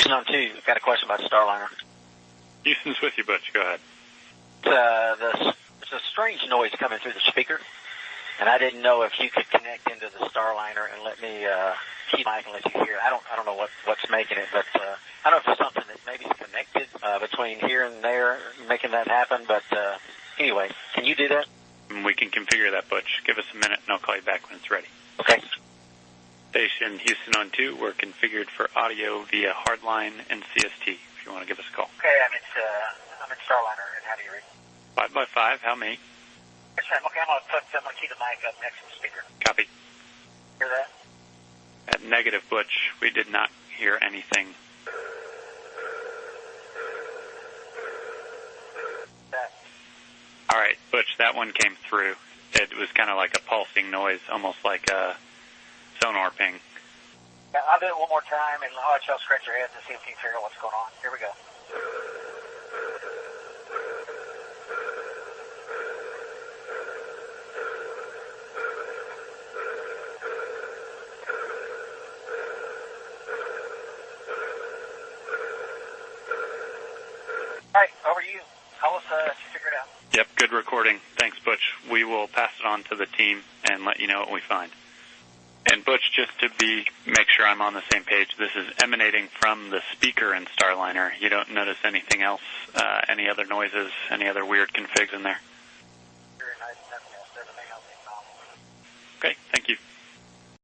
Houston on 2. Got a question about Starliner. Houston's with you, Butch. Go ahead. There's a strange noise coming through the speaker, and I didn't know if you could connect into the Starliner and let me keep mic and let you hear it. I don't know what's making it, but I don't know if it's something that maybe is connected between here and there, making that happen. But anyway, can you do that? We can configure that, Butch. Give us a minute, and I'll call you back when it's ready. Okay. Station Houston on 2. We're configured for audio via hardline and CST. If you want to give us a call. Okay, I'm in Starliner, and how do you read? 5x5. How many? Okay, I'm gonna keep the mic up next to the speaker. Copy. Hear that? At negative, Butch, we did not hear anything. That. All right, Butch, that one came through. It was kind of like a pulsing noise, almost like a sonar ping. Yeah, I'll do it one more time, and I'll let y'all scratch your heads and see if you can figure out what's going on. Here we go. All right, over to you. Tell us if you figure it out. Yep, good recording. Thanks, Butch. We will pass it on to the team and let you know what we find. And Butch, just to make sure I'm on the same page, this is emanating from the speaker in Starliner. You don't notice anything else, any other noises, any other weird configs in there?